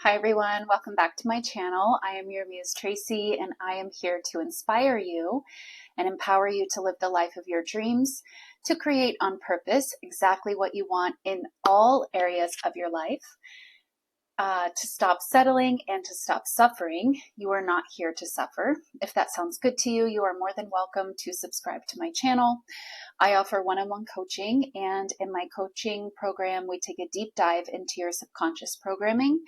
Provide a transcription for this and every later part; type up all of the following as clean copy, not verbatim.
Hi everyone, welcome back to my channel. I am your Muse Traci and I am here to inspire you and empower you to live the life of your dreams, to create on purpose exactly what you want in all areas of your life, to stop settling and to stop suffering. You are not here to suffer. If that sounds good to you, you are more than welcome to subscribe to my channel. I offer one-on-one coaching, and in my coaching program, we take a deep dive into your subconscious programming,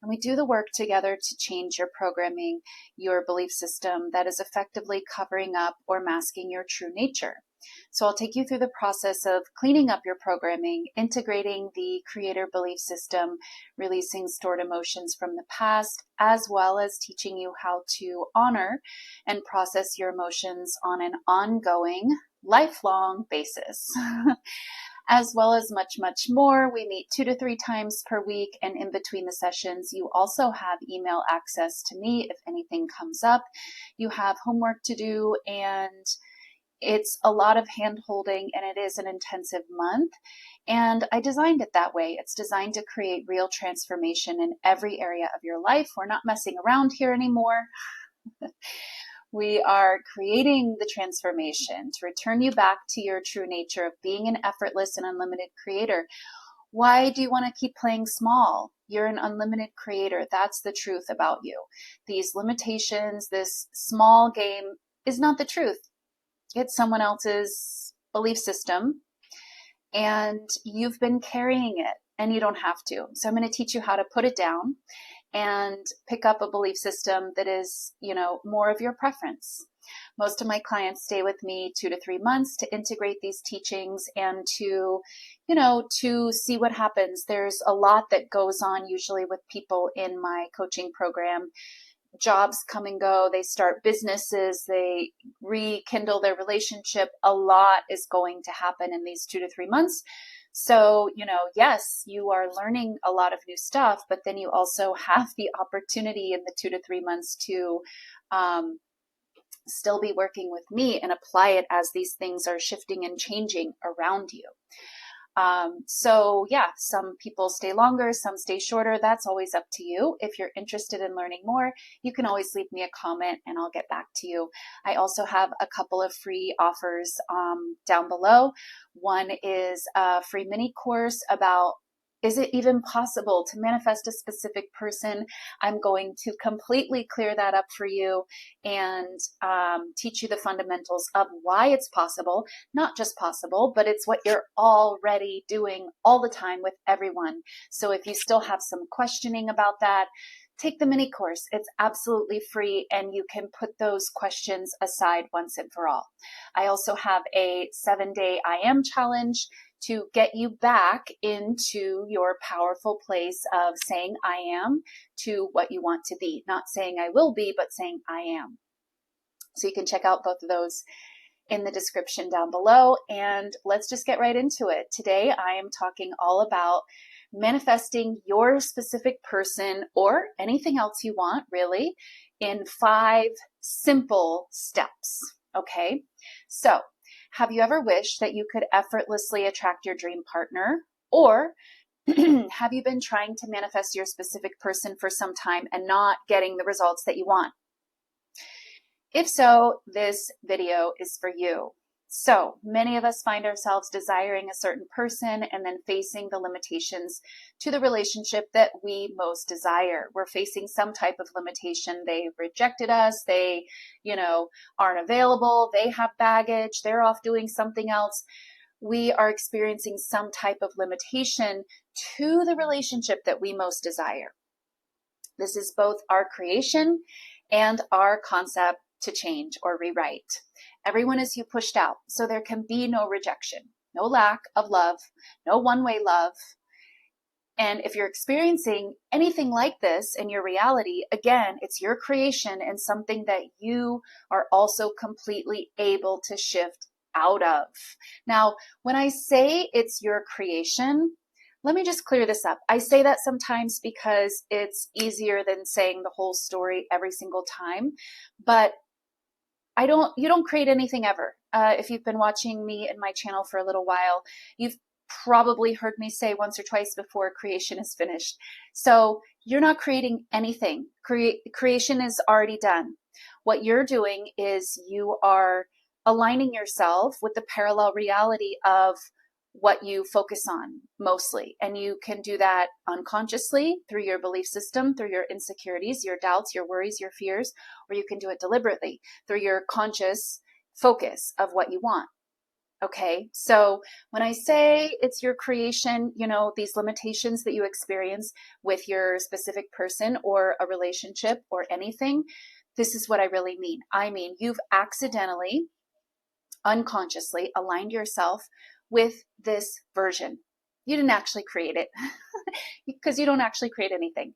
and we do the work together to change your programming, your belief system that is effectively covering up or masking your true nature. So I'll take you through the process of cleaning up your programming, integrating the creator belief system, releasing stored emotions from the past, as well as teaching you how to honor and process your emotions on an ongoing, lifelong basis. As well as much, much more. We meet 2 to 3 times per week, and in between the sessions, you also have email access to me if anything comes up. You have homework to do, and it's a lot of hand holding, and it is an intensive month. And I designed it that way. It's designed to create real transformation in every area of your life. We're not messing around here anymore. We are creating the transformation to return you back to your true nature of being an effortless and unlimited creator. Why do you want to keep playing small? You're an unlimited creator. That's the truth about you. These limitations, this small game is not the truth. It's someone else's belief system, and you've been carrying it, and you don't have to. So I'm going to teach you how to put it down and pick up a belief system that is, more of your preference. Most of my clients stay with me 2 to 3 months to integrate these teachings and to see what happens. There's a lot that goes on usually with people in my coaching program. Jobs come and go, they start businesses, they rekindle their relationship. A lot is going to happen in these 2 to 3 months. So, yes, you are learning a lot of new stuff, but then you also have the opportunity in the 2 to 3 months to still be working with me and apply it as these things are shifting and changing around you. Some people stay longer, some stay shorter. That's always up to you. If you're interested in learning more, you can always leave me a comment and I'll get back to you. I also have a couple of free offers down below. One is a free mini course about, is it even possible to manifest a specific person? I'm going to completely clear that up for you and teach you the fundamentals of why it's possible. Not just possible, but it's what you're already doing all the time with everyone. So if you still have some questioning about that, take the mini course. It's absolutely free, and you can put those questions aside once and for all. I also have a 7-day I am challenge to get you back into your powerful place of saying I am to what you want to be. Not saying I will be, but saying I am. So you can check out both of those in the description down below. And let's just get right into it. Today, I am talking all about manifesting your specific person or anything else you want, really, in 5 simple steps. Okay, so have you ever wished that you could effortlessly attract your dream partner? Or have you been trying to manifest your specific person for some time and not getting the results that you want? If so, this video is for you. So many of us find ourselves desiring a certain person and then facing the limitations to the relationship that we most desire. We're facing some type of limitation. They rejected us. They, aren't available. They have baggage. They're off doing something else. We are experiencing some type of limitation to the relationship that we most desire. This is both our creation and our concept to change or rewrite. Everyone is pushed out, so there can be no rejection, no lack of love, no one-way love. And if you're experiencing anything like this in your reality, again, it's your creation and something that you are also completely able to shift out of. Now, when I say it's your creation, let me just clear this up. I say that sometimes because it's easier than saying the whole story every single time, but you don't create anything ever. If you've been watching me and my channel for a little while, you've probably heard me say once or twice before, creation is finished. So You're not creating anything. Creation is already done. What you're doing is you are aligning yourself with the parallel reality of what you focus on mostly. And you can do that unconsciously through your belief system, through your insecurities, your doubts, your worries, your fears, or you can do it deliberately through your conscious focus of what you want. Okay, so when I say it's your creation, these limitations that you experience with your specific person or a relationship or anything, this is what I really mean. I mean, you've accidentally, unconsciously aligned yourself with this version. You didn't actually create it because you don't actually create anything.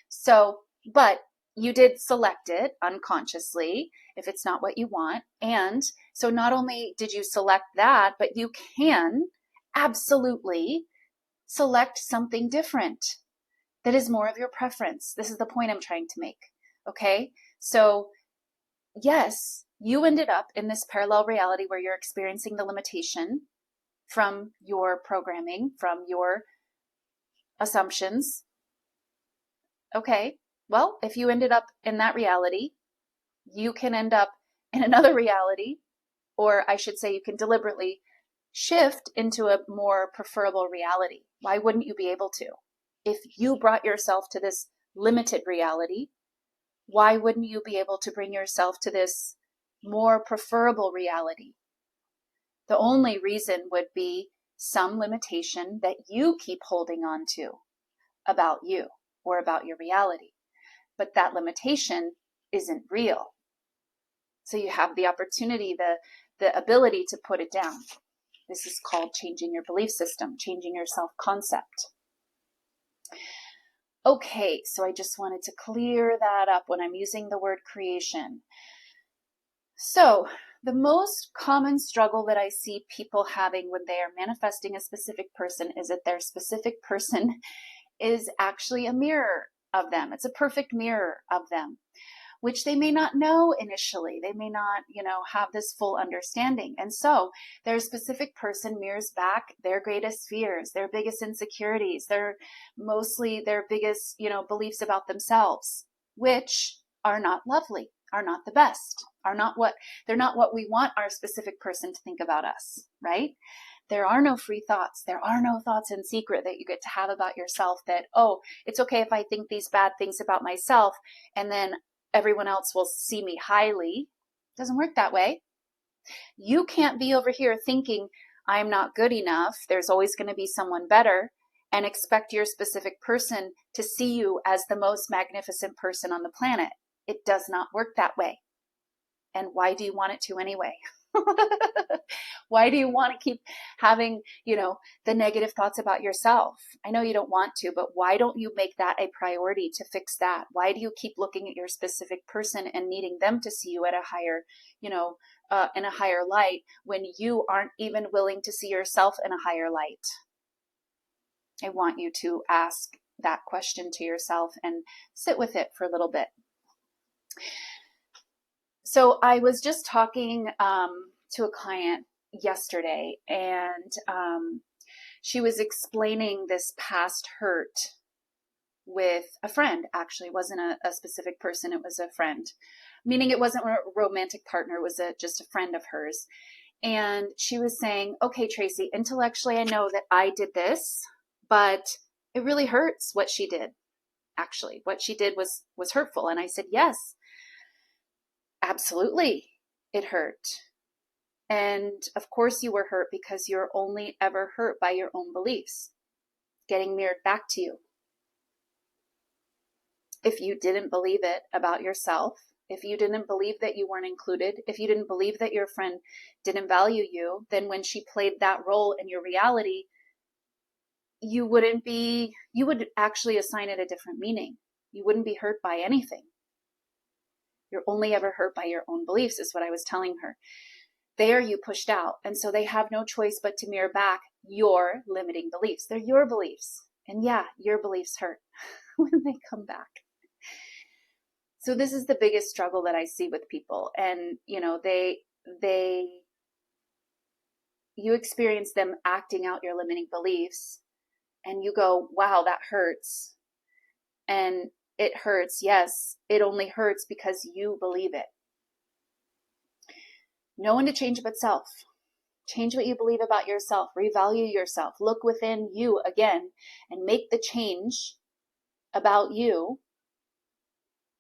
So, but you did select it unconsciously if it's not what you want. And so not only did you select that, but you can absolutely select something different that is more of your preference. This is the point I'm trying to make. Okay. So yes, you ended up in this parallel reality where you're experiencing the limitation from your programming, from your assumptions. Okay, well, if you ended up in that reality, you can end up in another reality, or I should say, you can deliberately shift into a more preferable reality. Why wouldn't you be able to? If you brought yourself to this limited reality, why wouldn't you be able to bring yourself to this more preferable reality? The only reason would be some limitation that you keep holding on to about you or about your reality. But that limitation isn't real. So you have the opportunity, the ability to put it down. This is called changing your belief system, changing your self-concept. Okay, so I just wanted to clear that up when I'm using the word creation. So the most common struggle that I see people having when they are manifesting a specific person is that their specific person is actually a mirror of them. It's a perfect mirror of them, which they may not know initially. They may not, have this full understanding. And so their specific person mirrors back their greatest fears, their biggest insecurities, mostly their biggest, beliefs about themselves, which are not lovely, are not the best, they're not what we want our specific person to think about us, right? There are no free thoughts. There are no thoughts in secret that you get to have about yourself that, oh, it's okay if I think these bad things about myself and then everyone else will see me highly. It doesn't work that way. You can't be over here thinking I'm not good enough. There's always going to be someone better and expect your specific person to see you as the most magnificent person on the planet. It does not work that way. And why do you want it to anyway? Why do you want to keep having, the negative thoughts about yourself? I know you don't want to, but why don't you make that a priority to fix that? Why do you keep looking at your specific person and needing them to see you at a higher, in a higher light when you aren't even willing to see yourself in a higher light? I want you to ask that question to yourself and sit with it for a little bit. So I was just talking to a client yesterday, and she was explaining this past hurt with a friend. Actually, it wasn't a specific person. It was a friend, meaning it wasn't a romantic partner. It was just a friend of hers. And she was saying, okay, Traci, intellectually, I know that I did this, but it really hurts what she did. Actually, what she did was hurtful. And I said, yes, absolutely, it hurt. And of course you were hurt because you're only ever hurt by your own beliefs getting mirrored back to you. If you didn't believe it about yourself, if you didn't believe that you weren't included, if you didn't believe that your friend didn't value you, then when she played that role in your reality, you would actually assign it a different meaning. You wouldn't be hurt by anything. You're only ever hurt by your own beliefs, is what I was telling her. There you pushed out. And so they have no choice but to mirror back your limiting beliefs. They're your beliefs. And yeah, your beliefs hurt when they come back. So this is the biggest struggle that I see with people. And, you experience them acting out your limiting beliefs and you go, wow, that hurts. And it hurts. Yes, it only hurts because you believe it. No one to change but self. Change what you believe about yourself. Revalue yourself. Look within you again and make the change about you,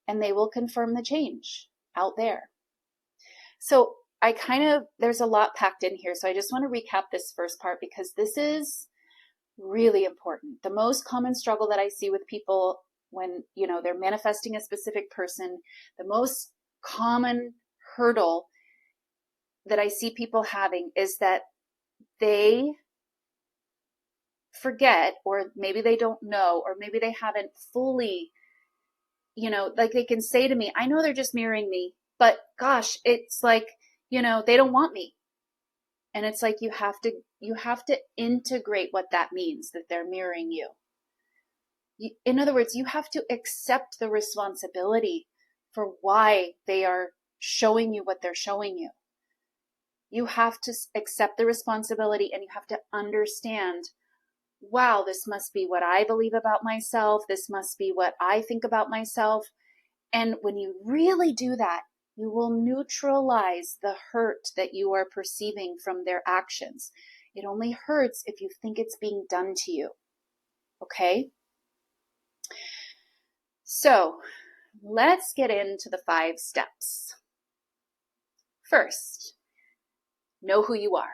and they will confirm the change out there. So there's a lot packed in here. So I just want to recap this first part because this is really important. The most common struggle that I see with people when, they're manifesting a specific person, the most common hurdle that I see people having is that they forget, or maybe they don't know, or maybe they haven't fully, like they can say to me, I know they're just mirroring me, but gosh, it's like, they don't want me. And it's like you have to integrate what that means, that they're mirroring you. In other words, you have to accept the responsibility for why they are showing you what they're showing you. You have to accept the responsibility, and you have to understand, wow, this must be what I believe about myself. This must be what I think about myself. And when you really do that, you will neutralize the hurt that you are perceiving from their actions. It only hurts if you think it's being done to you. Okay? So let's get into the 5 steps. First, know who you are.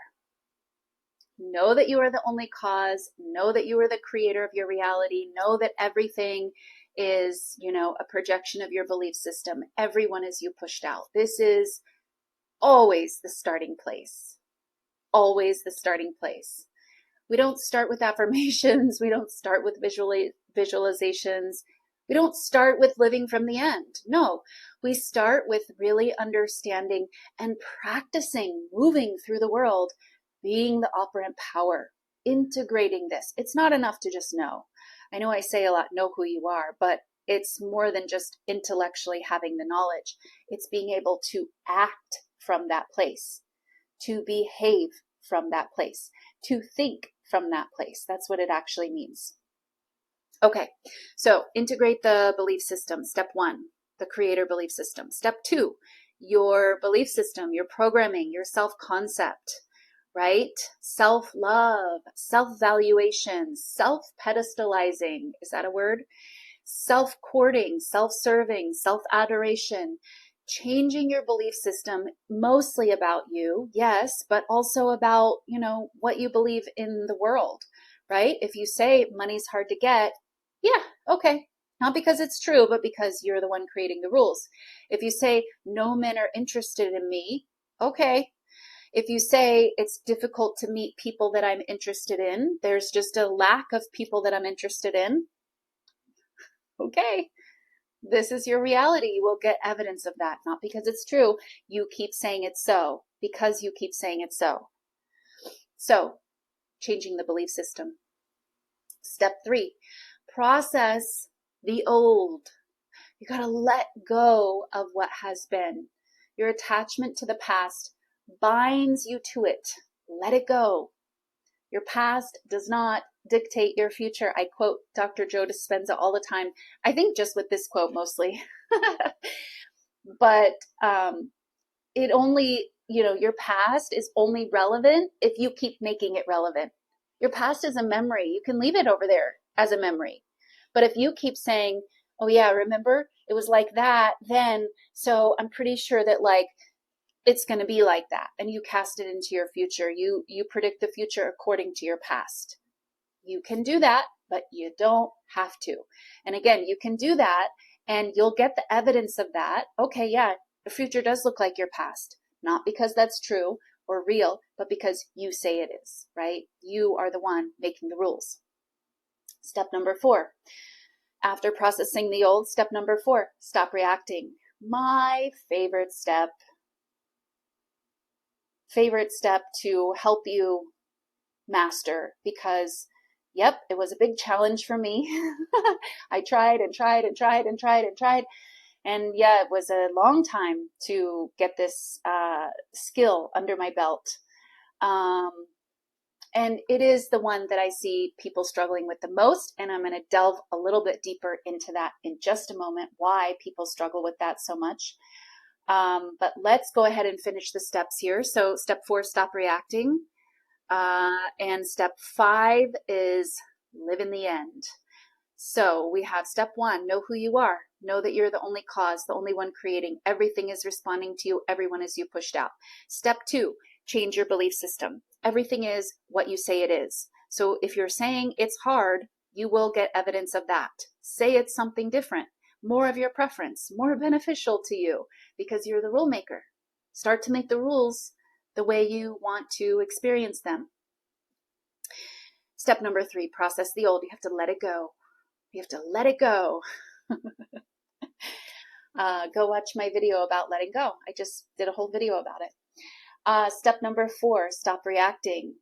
Know that you are the only cause. Know that you are the creator of your reality. Know that everything is, a projection of your belief system. Everyone is you pushed out. This is always the starting place. Always the starting place. We don't start with affirmations. We don't start with visualizations. We don't start with living from the end. No, we start with really understanding and practicing moving through the world, being the operant power, integrating this. It's not enough to just know. I know I say a lot, know who you are, but it's more than just intellectually having the knowledge. It's being able to act from that place, to behave from that place, to think from that place. That's what it actually means. Okay, so integrate the belief system. Step 1, the creator belief system. Step 2, your belief system, your programming, your self-concept, right? Self-love, self-valuation, self-pedestalizing. Is that a word? Self-courting, self-serving, self-adoration. Changing your belief system mostly about you, yes, but also about, what you believe in the world, right? If you say money's hard to get, yeah, okay. Not because it's true, but because you're the one creating the rules. If you say no men are interested in me, okay. If you say it's difficult to meet people that I'm interested in, there's just a lack of people that I'm interested in, okay. This is your reality. You will get evidence of that, not because it's true. You keep saying it's so, because you keep saying it's so. So, changing the belief system. Step 3, process the old. You got to let go of what has been. Your attachment to the past binds you to it. Let it go. Your past does not dictate your future. I quote Dr. Joe Dispenza all the time. I think just with this quote mostly. But it only, your past is only relevant if you keep making it relevant. Your past is a memory. You can leave it over there as a memory. But if you keep saying, oh yeah, remember it was like that then, so I'm pretty sure that it's going to be like that, and you cast it into your future. You predict the future according to your past. You can do that, but you don't have to. And again, you can do that and you'll get the evidence of that. Okay, yeah, the future does look like your past. Not because that's true or real, but because you say it is, right? You are the one making the rules. Step number 4. After processing the old, step number 4, stop reacting. My favorite step to help you master, because yep, it was a big challenge for me. I tried and tried and tried and tried and tried. And yeah, it was a long time to get this skill under my belt. And it is the one that I see people struggling with the most. And I'm going to delve a little bit deeper into that in just a moment, why people struggle with that so much. But let's go ahead and finish the steps here. So step 4, stop reacting. And step 5 is live in the end. So we have step 1, know who you are. Know that you're the only cause, the only one creating. Everything is responding to you. Everyone is you pushed out. Step 2, change your belief system. Everything is what you say it is. So if you're saying it's hard, you will get evidence of that. Say it's something different, more of your preference, more beneficial to you, because you're the rule maker. Start to make the rules the way you want to experience them. Step number 3, process the old. You have to let it go. You have to let it go. Go watch my video about letting go. I just did a whole video about it. Step number 4, stop reacting.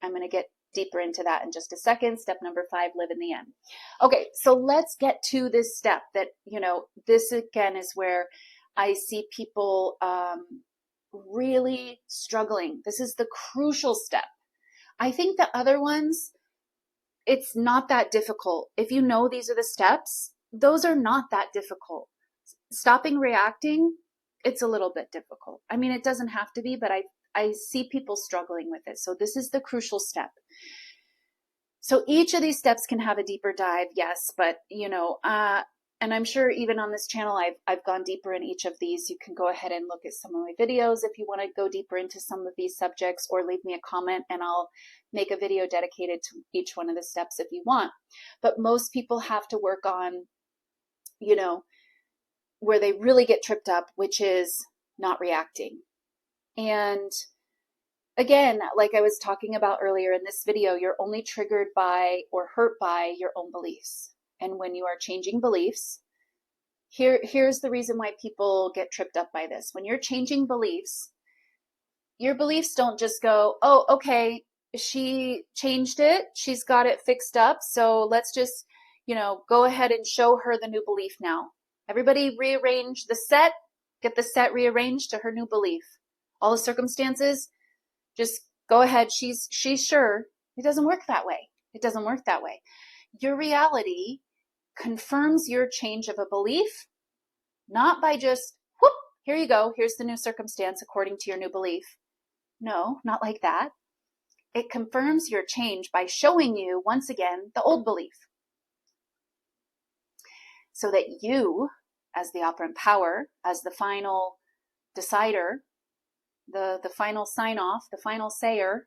I'm going to get deeper into that in just a second. Step number 5, live in the end. Okay, so let's get to this step that, this again is where I see people really struggling. This is the crucial step. I think the other ones, it's not that difficult. If you know these are the steps, those are not that difficult. Stopping reacting, it's a little bit difficult. I mean, it doesn't have to be, but I see people struggling with it. So this is the crucial step. So each of these steps can have a deeper dive, yes, but and I'm sure even on this channel, I've gone deeper in each of these. You can go ahead and look at some of my videos if you want to go deeper into some of these subjects, or leave me a comment and I'll make a video dedicated to each one of the steps if you want. But most people have to work on, where they really get tripped up, which is not reacting. And again, like I was talking about earlier in this video, you're only triggered by or hurt by your own beliefs. And when you are changing beliefs, here's the reason why people get tripped up by this. When you're changing beliefs, your beliefs don't just go, oh, okay, she changed it, she's got it fixed up, so let's just, go ahead and show her the new belief now. Everybody rearrange the set, get the set rearranged to her new belief. All the circumstances, just go ahead, she's sure. It doesn't work that way. It doesn't work that way. Your reality confirms your change of a belief, not by just, whoop, here you go, here's the new circumstance according to your new belief. No, not like that. It confirms your change by showing you, once again, the old belief. So that you, as the operant power, as the final decider, the final sign-off, the final sayer,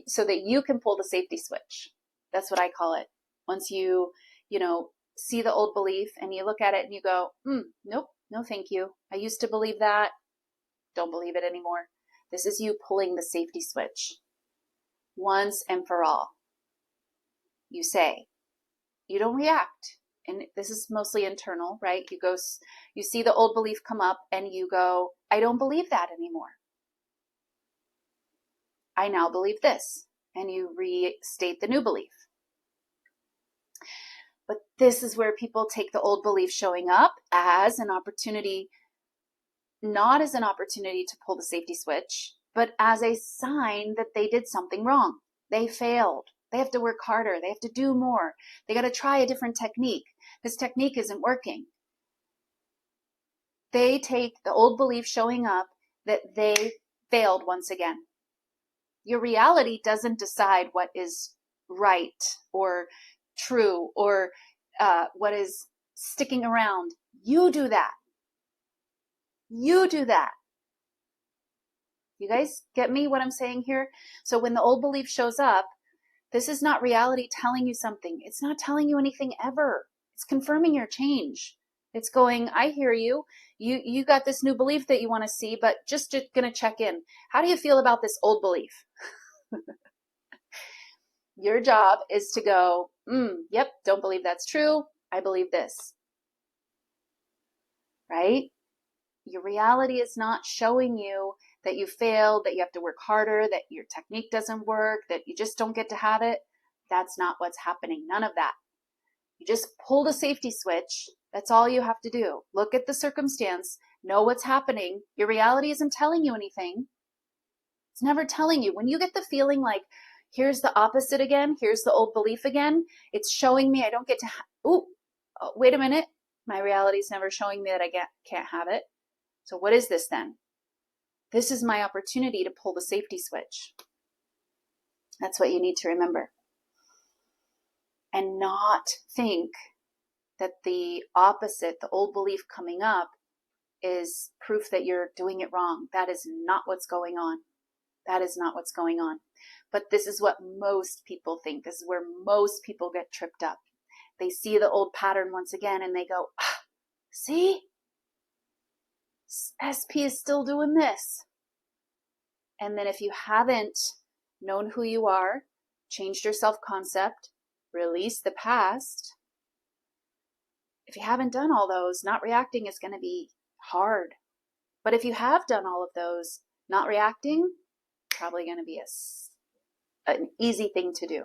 so that you can pull the safety switch. That's what I call it. Once you, see the old belief and you look at it and you go, nope, no thank you. I used to believe that. Don't believe it anymore. This is you pulling the safety switch. Once and for all. You say, you don't react. And this is mostly internal, right? You see the old belief come up and you go, I don't believe that anymore. I now believe this. And you restate the new belief. But this is where people take the old belief showing up as an opportunity, not as an opportunity to pull the safety switch, but as a sign that they did something wrong. They failed. They have to work harder. They have to do more. They got to try a different technique. This technique isn't working. They take the old belief showing up that they failed once again. Your reality doesn't decide what is right or true or what is sticking around. You do that. You do that. You guys get me what I'm saying here? So when the old belief shows up, this is not reality telling you something. It's not telling you anything ever. It's confirming your change. It's going, I hear you. You got this new belief that you want to see, but just going to check in. How do you feel about this old belief? Your job is to go, yep, don't believe that's true. I believe this. Right? Your reality is not showing you that you failed, that you have to work harder, that your technique doesn't work, that you just don't get to have it. That's not what's happening. None of that. You just pull the safety switch. That's all you have to do. Look at the circumstance. Know what's happening. Your reality isn't telling you anything. It's never telling you. When you get the feeling like, here's the opposite again, here's the old belief again, it's showing me I don't get to, oh, wait a minute. My reality is never showing me that I can't have it. So what is this then? This is my opportunity to pull the safety switch. That's what you need to remember. And not think that the opposite, the old belief coming up, is proof that you're doing it wrong. That is not what's going on. That is not what's going on. But this is what most people think. This is where most people get tripped up. They see the old pattern once again and they go, see? SP is still doing this. And then if you haven't known who you are, changed your self-concept, released the past, if you haven't done all those, not reacting is going to be hard. But if you have done all of those, not reacting, probably going to be an easy thing to do.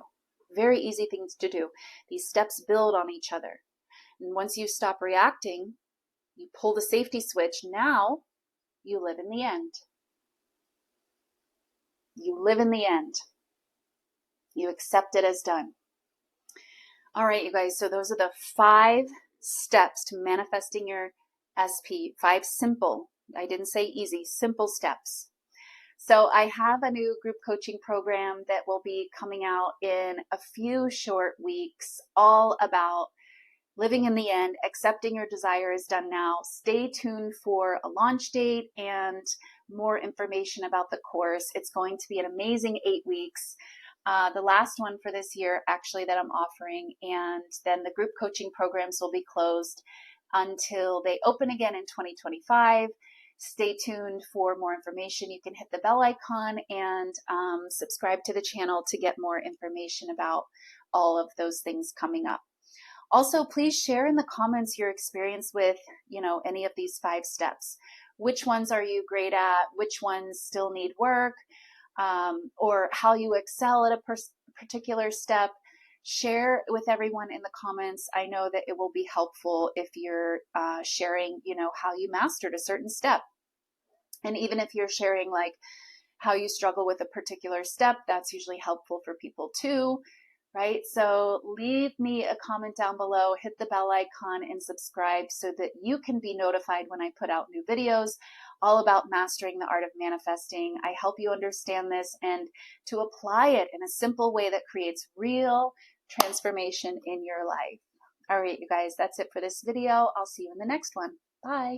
Very easy things to do. These steps build on each other. And once you stop reacting, you pull the safety switch. Now you live in the end. You live in the end. You accept it as done. All right, you guys. So those are the 5 steps to manifesting your SP. 5 simple, I didn't say easy, simple steps. So I have a new group coaching program that will be coming out in a few short weeks, all about living in the end, accepting your desire is done now. Stay tuned for a launch date and more information about the course. It's going to be an amazing 8 weeks. The last one for this year, actually, that I'm offering. And then the group coaching programs will be closed until they open again in 2025. Stay tuned for more information. You can hit the bell icon and subscribe to the channel to get more information about all of those things coming up. Also, please share in the comments your experience with, any of these 5 steps. Which ones are you great at? Which ones still need work? Or how you excel at a particular step. Share with everyone in the comments. I know that it will be helpful if you're sharing, how you mastered a certain step. And even if you're sharing like how you struggle with a particular step, that's usually helpful for people too. Right? So leave me a comment down below, hit the bell icon and subscribe so that you can be notified when I put out new videos all about mastering the art of manifesting. I help you understand this and to apply it in a simple way that creates real transformation in your life. All right, you guys, that's it for this video. I'll see you in the next one. Bye.